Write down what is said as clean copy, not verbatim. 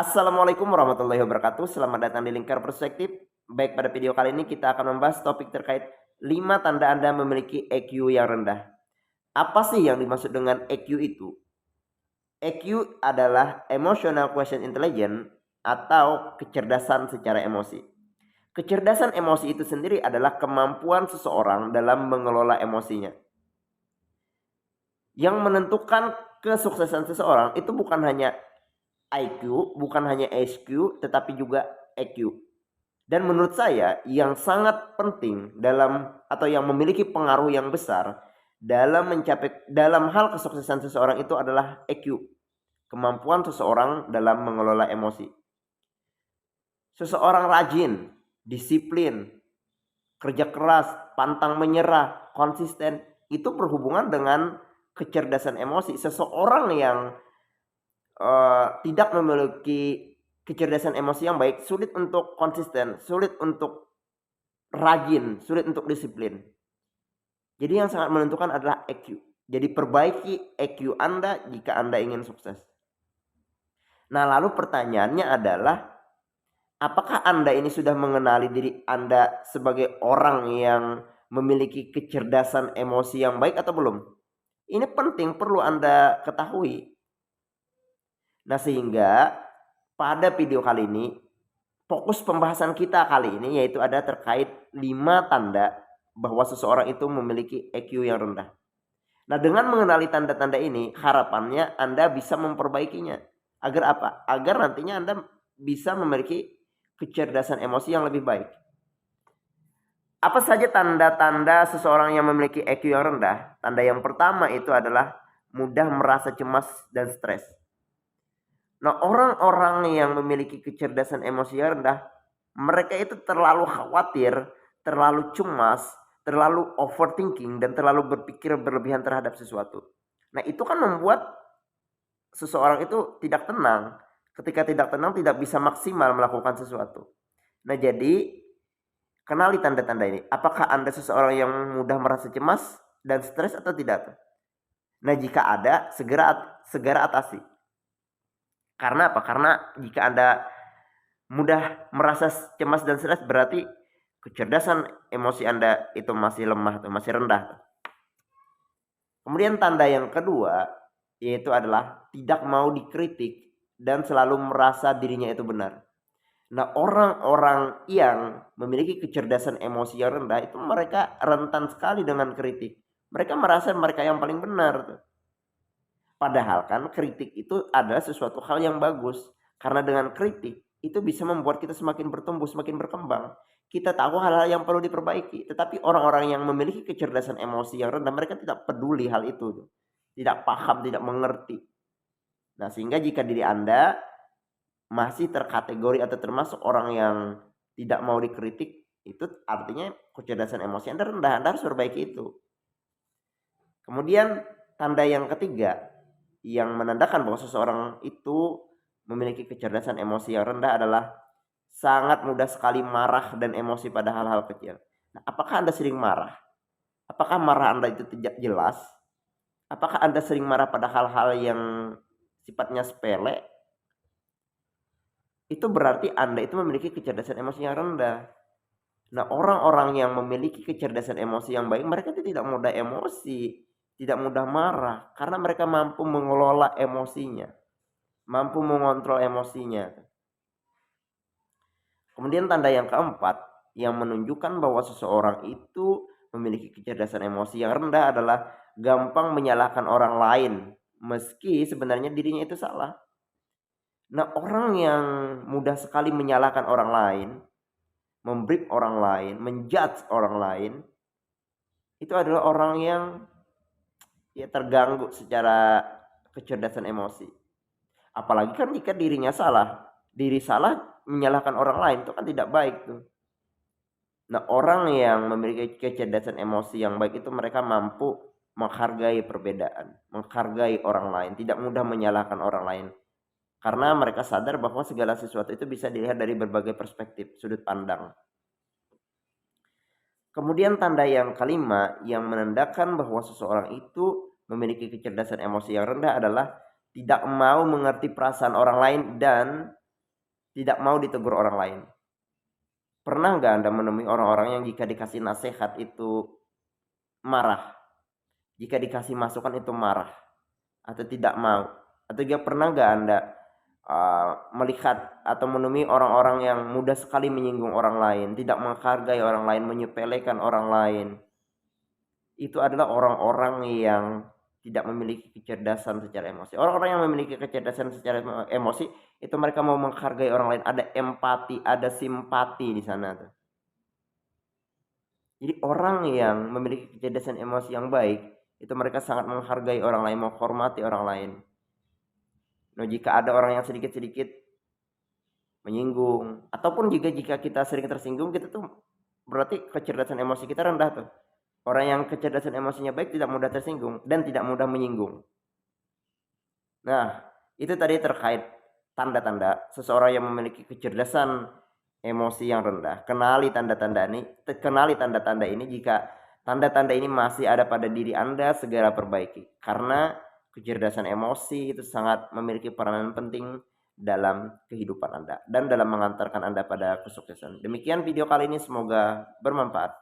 Assalamualaikum warahmatullahi wabarakatuh. Selamat datang di Lingkar Perspektif. Baik, pada video kali ini kita akan membahas topik terkait 5 tanda Anda memiliki EQ yang rendah. Apa sih yang dimaksud dengan EQ itu? EQ adalah Emotional Quotient Intelligence atau kecerdasan secara emosi. Kecerdasan emosi itu sendiri adalah kemampuan seseorang dalam mengelola emosinya. Yang menentukan kesuksesan seseorang itu bukan hanya IQ, bukan hanya SQ, tetapi juga EQ. Dan menurut saya yang sangat penting dalam atau yang memiliki pengaruh yang besar dalam hal kesuksesan seseorang itu adalah EQ, kemampuan seseorang dalam mengelola emosi. Seseorang rajin, disiplin, kerja keras, pantang menyerah, konsisten, itu berhubungan dengan kecerdasan emosi. Seseorang yang tidak memiliki kecerdasan emosi yang baik, sulit untuk konsisten, sulit untuk rajin, sulit untuk disiplin. Jadi yang sangat menentukan adalah EQ. Jadi perbaiki EQ Anda jika Anda ingin sukses. Nah, lalu pertanyaannya adalah, apakah Anda ini sudah mengenali diri Anda sebagai orang yang memiliki kecerdasan emosi yang baik atau belum? Ini penting, perlu Anda ketahui. Nah, sehingga pada video kali ini, fokus pembahasan kita kali ini yaitu ada terkait 5 tanda bahwa seseorang itu memiliki EQ yang rendah. Nah, dengan mengenali tanda-tanda ini, harapannya Anda bisa memperbaikinya. Agar apa? Agar nantinya Anda bisa memiliki kecerdasan emosi yang lebih baik. Apa saja tanda-tanda seseorang yang memiliki EQ yang rendah? Tanda yang pertama itu adalah mudah merasa cemas dan stres. Nah, orang-orang yang memiliki kecerdasan emosi yang rendah, mereka itu terlalu khawatir, terlalu cemas, terlalu overthinking, dan terlalu berpikir berlebihan terhadap sesuatu. Nah, itu kan membuat seseorang itu tidak tenang. Ketika tidak tenang, tidak bisa maksimal melakukan sesuatu. Nah, jadi kenali tanda-tanda ini. Apakah Anda seseorang yang mudah merasa cemas dan stres atau tidak? Nah, jika ada, segera atasi. Karena apa? Karena jika Anda mudah merasa cemas dan stres, berarti kecerdasan emosi Anda itu masih lemah atau masih rendah. Kemudian tanda yang kedua yaitu adalah tidak mau dikritik dan selalu merasa dirinya itu benar. Nah, orang-orang yang memiliki kecerdasan emosi yang rendah itu mereka rentan sekali dengan kritik. Mereka merasa mereka yang paling benar. Padahal kan kritik itu adalah sesuatu hal yang bagus. Karena dengan kritik itu bisa membuat kita semakin bertumbuh, semakin berkembang. Kita tahu hal-hal yang perlu diperbaiki. Tetapi orang-orang yang memiliki kecerdasan emosi yang rendah, mereka tidak peduli hal itu. Tidak paham, tidak mengerti. Nah, sehingga jika diri Anda masih terkategori atau termasuk orang yang tidak mau dikritik, itu artinya kecerdasan emosi Anda rendah. Anda harus perbaiki itu. Kemudian tanda yang ketiga yang menandakan bahwa seseorang itu memiliki kecerdasan emosi yang rendah adalah sangat mudah sekali marah dan emosi pada hal-hal kecil. Nah, apakah Anda sering marah? Apakah marah Anda itu tidak jelas? Apakah Anda sering marah pada hal-hal yang sifatnya sepele? Itu berarti Anda itu memiliki kecerdasan emosi yang rendah. Nah, orang-orang yang memiliki kecerdasan emosi yang baik, mereka itu tidak mudah emosi, tidak mudah marah, karena mereka mampu mengelola emosinya, mampu mengontrol emosinya. Kemudian tanda yang keempat yang menunjukkan bahwa seseorang itu memiliki kecerdasan emosi yang rendah adalah gampang menyalahkan orang lain, meski sebenarnya dirinya itu salah. Nah, orang yang mudah sekali menyalahkan orang lain, memberi orang lain, menjudge orang lain, itu adalah orang yang terganggu secara kecerdasan emosi. Apalagi kan jika dirinya salah, diri salah menyalahkan orang lain itu kan tidak baik tuh. Nah, orang yang memiliki kecerdasan emosi yang baik itu mereka mampu menghargai perbedaan, menghargai orang lain, tidak mudah menyalahkan orang lain. Karena mereka sadar bahwa segala sesuatu itu bisa dilihat dari berbagai perspektif, sudut pandang. Kemudian tanda yang kelima yang menandakan bahwa seseorang itu memiliki kecerdasan emosi yang rendah adalah tidak mau mengerti perasaan orang lain dan tidak mau ditegur orang lain. Pernah nggak Anda menemui orang-orang yang jika dikasih nasihat itu marah? Jika dikasih masukan itu marah atau tidak mau? Atau juga pernah nggak Anda melihat atau menemui orang-orang yang mudah sekali menyinggung orang lain, tidak menghargai orang lain, menyepelekan orang lain? Itu adalah orang-orang yang tidak memiliki kecerdasan secara emosi. Orang-orang yang memiliki kecerdasan secara emosi itu mereka mau menghargai orang lain, ada empati, ada simpati di sana tuh. Jadi orang yang memiliki kecerdasan emosi yang baik itu mereka sangat menghargai orang lain, menghormati orang lain. Nah, jika ada orang yang sedikit-sedikit menyinggung ataupun juga jika kita sering tersinggung, kita tuh berarti kecerdasan emosi kita rendah tuh. Orang yang kecerdasan emosinya baik tidak mudah tersinggung dan tidak mudah menyinggung. Nah, itu tadi terkait tanda-tanda seseorang yang memiliki kecerdasan emosi yang rendah. Kenali tanda-tanda ini. Jika tanda-tanda ini masih ada pada diri Anda, segera perbaiki. Karena kecerdasan emosi itu sangat memiliki peranan penting dalam kehidupan Anda dan dalam mengantarkan Anda pada kesuksesan. Demikian video kali ini, semoga bermanfaat.